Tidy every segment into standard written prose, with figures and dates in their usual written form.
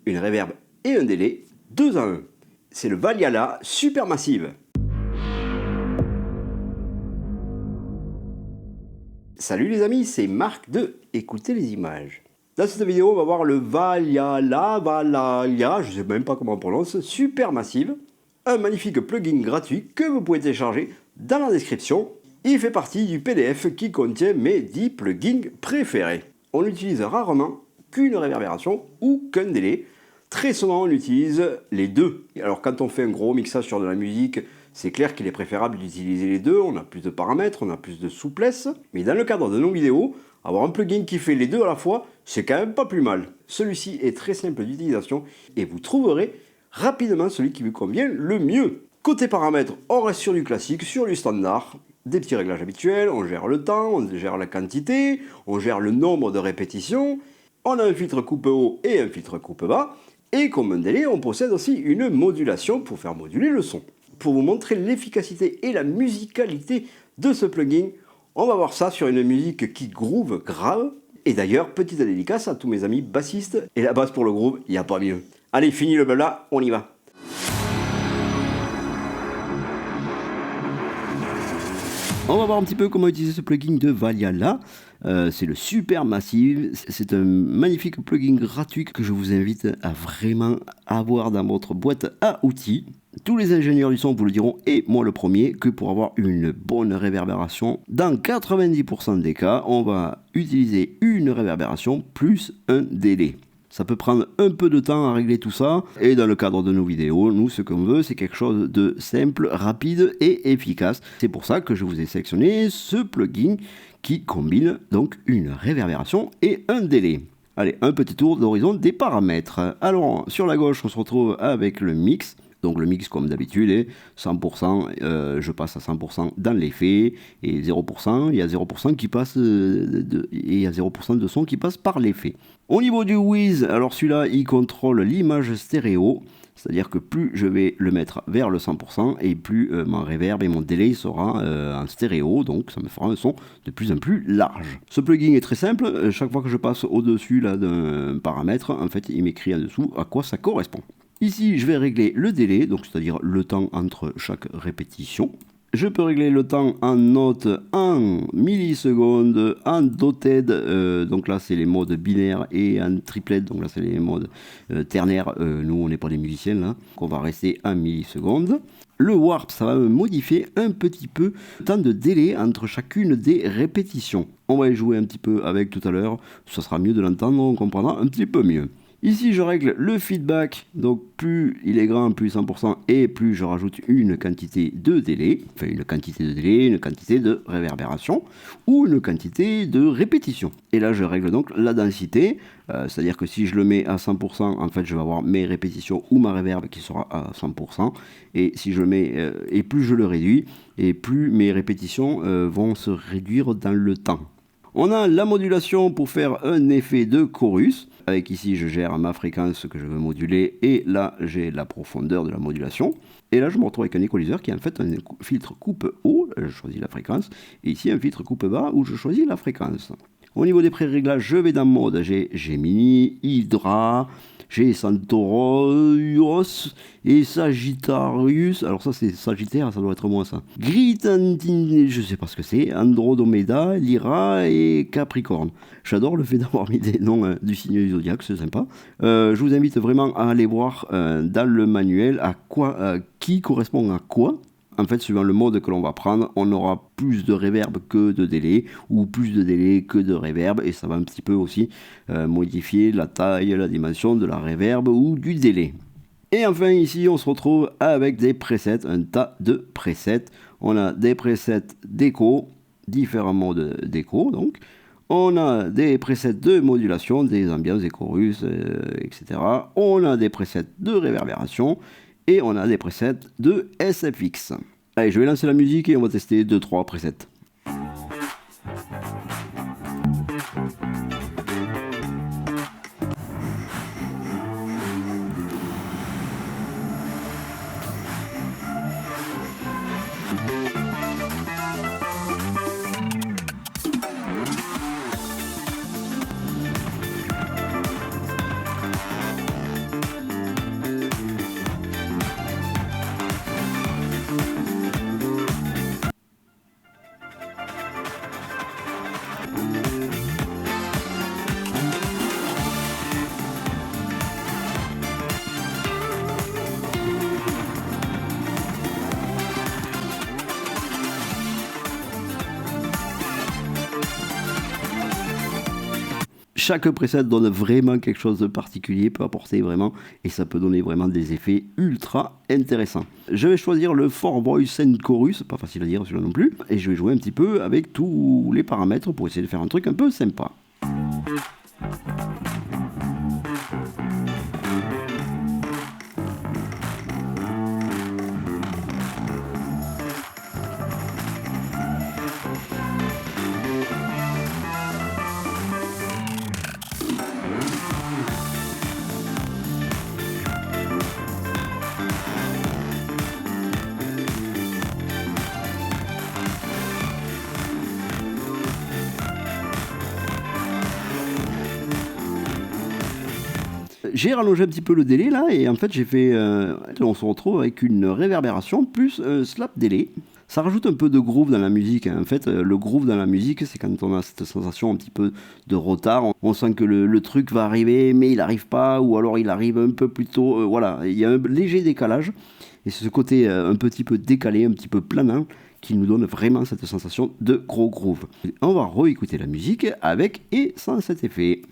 une reverb et un délai, 2 en 1. C'est le Valiala Supermassive. Salut les amis, c'est Marc de Écoutez les images. Dans cette vidéo, on va voir le Valiala, je ne sais même pas comment on prononce, Supermassive. Un magnifique plugin gratuit que vous pouvez télécharger dans la description. Il fait partie du PDF qui contient mes 10 plugins préférés. On n'utilise rarement qu'une réverbération ou qu'un délai. Très souvent, on utilise les deux. Alors quand on fait un gros mixage sur de la musique, c'est clair qu'il est préférable d'utiliser les deux. On a plus de paramètres, on a plus de souplesse. Mais dans le cadre de nos vidéos, avoir un plugin qui fait les deux à la fois, c'est quand même pas plus mal. Celui-ci est très simple d'utilisation et vous trouverez rapidement celui qui vous convient le mieux. Côté paramètres, on reste sur du classique, sur du standard. Des petits réglages habituels, on gère le temps, on gère la quantité, on gère le nombre de répétitions. On a un filtre coupe haut et un filtre coupe bas. Et comme un délai, on possède aussi une modulation pour faire moduler le son. Pour vous montrer l'efficacité et la musicalité de ce plugin, on va voir ça sur une musique qui groove grave. Et d'ailleurs, petite dédicace à tous mes amis bassistes. Et la basse pour le groove, il n'y a pas mieux. Allez, fini le blabla, on y va. On va voir un petit peu comment utiliser ce plugin de Valiala. C'est le Supermassive. C'est un magnifique plugin gratuit que je vous invite à vraiment avoir dans votre boîte à outils. Tous les ingénieurs du son vous le diront, et moi le premier, que pour avoir une bonne réverbération, dans 90% des cas, on va utiliser une réverbération plus un délai. Ça peut prendre un peu de temps à régler tout ça, et dans le cadre de nos vidéos, nous ce qu'on veut c'est quelque chose de simple, rapide et efficace. C'est pour ça que je vous ai sélectionné ce plugin qui combine donc une réverbération et un délai. Allez, un petit tour d'horizon des paramètres. Alors sur la gauche on se retrouve avec le mix. Donc le mix comme d'habitude est 100%, je passe à 100% dans l'effet, et 0%, il y a 0% qui passe, et il y a 0% de son qui passe par l'effet. Au niveau du Wiz, alors celui-là il contrôle l'image stéréo, c'est-à-dire que plus je vais le mettre vers le 100% et plus mon reverb et mon délai sera en stéréo, donc ça me fera un son de plus en plus large. Ce plugin est très simple, chaque fois que je passe au-dessus d'un paramètre, en fait il m'écrit en dessous à quoi ça correspond. Ici, je vais régler le délai, donc c'est-à-dire le temps entre chaque répétition. Je peux régler le temps en note en millisecondes, en dotted, donc là c'est les modes binaires, et en triplet, donc là c'est les modes ternaires. Nous on n'est pas des musiciens là, donc on va rester en millisecondes. Le warp, ça va me modifier un petit peu le temps de délai entre chacune des répétitions. On va y jouer un petit peu avec tout à l'heure, ça sera mieux de l'entendre, on comprendra un petit peu mieux. Ici, je règle le feedback, donc plus il est grand, plus 100%, et plus je rajoute une quantité de délai, enfin une quantité de délai, une quantité de réverbération, ou une quantité de répétition. Et là, je règle donc la densité, c'est-à-dire que si je le mets à 100%, en fait, je vais avoir mes répétitions ou ma réverb qui sera à 100%, et si je le mets, et plus je le réduis, et plus mes répétitions vont se réduire dans le temps. On a la modulation pour faire un effet de chorus. Avec ici, je gère ma fréquence que je veux moduler, et là, j'ai la profondeur de la modulation. Et là, je me retrouve avec un équaliseur qui est en fait un filtre coupe haut, je choisis la fréquence, et ici un filtre coupe bas où je choisis la fréquence. Au niveau des pré-réglages, je vais dans mode, j'ai Gemini, Hydra, j'ai Centaurus et Sagittarius. Alors ça c'est Sagittaire, ça doit être moi ça. Gritantine, je sais pas ce que c'est. Andromeda, Lyra et Capricorne. J'adore le fait d'avoir mis des noms du signe du zodiaque, c'est sympa. Je vous invite vraiment à aller voir dans le manuel à quoi, qui correspond à quoi. En fait, suivant le mode que l'on va prendre, on aura plus de reverb que de délai, ou plus de délai que de reverb, et ça va un petit peu aussi modifier la taille, la dimension de la reverb ou du délai. Et enfin, ici, on se retrouve avec des presets, un tas de presets. On a des presets d'écho, différents modes d'écho, donc. On a des presets de modulation, des ambiances, des chorus, etc. On a des presets de réverbération, et on a des presets de SFX. Allez, je vais lancer la musique et on va tester 2-3 presets. Chaque preset donne vraiment quelque chose de particulier, peut apporter vraiment, et ça peut donner vraiment des effets ultra intéressants. Je vais choisir le For Voice and Chorus, pas facile à dire celui-là non plus, et je vais jouer un petit peu avec tous les paramètres pour essayer de faire un truc un peu sympa. J'ai rallongé un petit peu le délai là et en fait j'ai fait on se retrouve avec une réverbération plus un slap délai. Ça rajoute un peu de groove dans la musique. En fait, le groove dans la musique, c'est quand on a cette sensation un petit peu de retard. On sent que le truc va arriver, mais il n'arrive pas, ou alors il arrive un peu plus tôt. Voilà, il y a un léger décalage. Et c'est ce côté un petit peu décalé, un petit peu planant, qui nous donne vraiment cette sensation de gros groove. On va réécouter la musique avec et sans cet effet.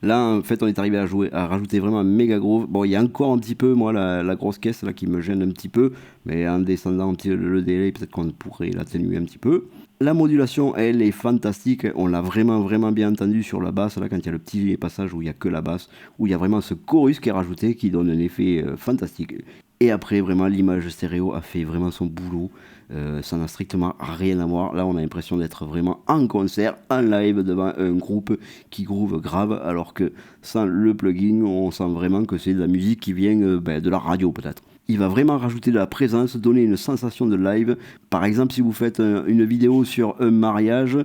Là, en fait, on est arrivé à rajouter vraiment un méga groove. Bon, il y a encore un petit peu, moi, la grosse caisse là qui me gêne un petit peu, mais en descendant un petit peu le délai, peut-être qu'on pourrait l'atténuer un petit peu. La modulation, elle, est fantastique. On l'a vraiment, vraiment bien entendu sur la basse, là, quand il y a le petit passage où il n'y a que la basse, où il y a vraiment ce chorus qui est rajouté, qui donne un effet fantastique. Et après, vraiment, l'image stéréo a fait vraiment son boulot. Ça n'a strictement rien à voir. Là, on a l'impression d'être vraiment en concert, en live, devant un groupe qui groove grave, alors que sans le plugin, on sent vraiment que c'est de la musique qui vient de la radio, peut-être. Il va vraiment rajouter de la présence, donner une sensation de live. Par exemple, si vous faites une vidéo sur un mariage,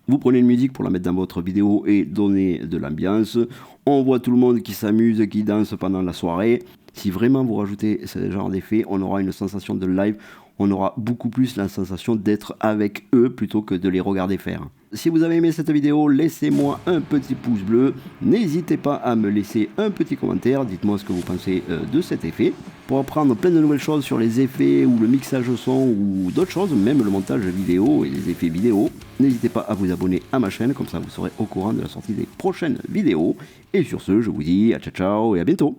vous prenez une musique pour la mettre dans votre vidéo et donner de l'ambiance. On voit tout le monde qui s'amuse, qui danse pendant la soirée. Si vraiment vous rajoutez ce genre d'effet, on aura une sensation de live. On aura beaucoup plus la sensation d'être avec eux plutôt que de les regarder faire. Si vous avez aimé cette vidéo, laissez-moi un petit pouce bleu. N'hésitez pas à me laisser un petit commentaire. Dites-moi ce que vous pensez de cet effet. Pour apprendre plein de nouvelles choses sur les effets ou le mixage son ou d'autres choses, même le montage vidéo et les effets vidéo, n'hésitez pas à vous abonner à ma chaîne. Comme ça, vous serez au courant de la sortie des prochaines vidéos. Et sur ce, je vous dis à ciao ciao et à bientôt.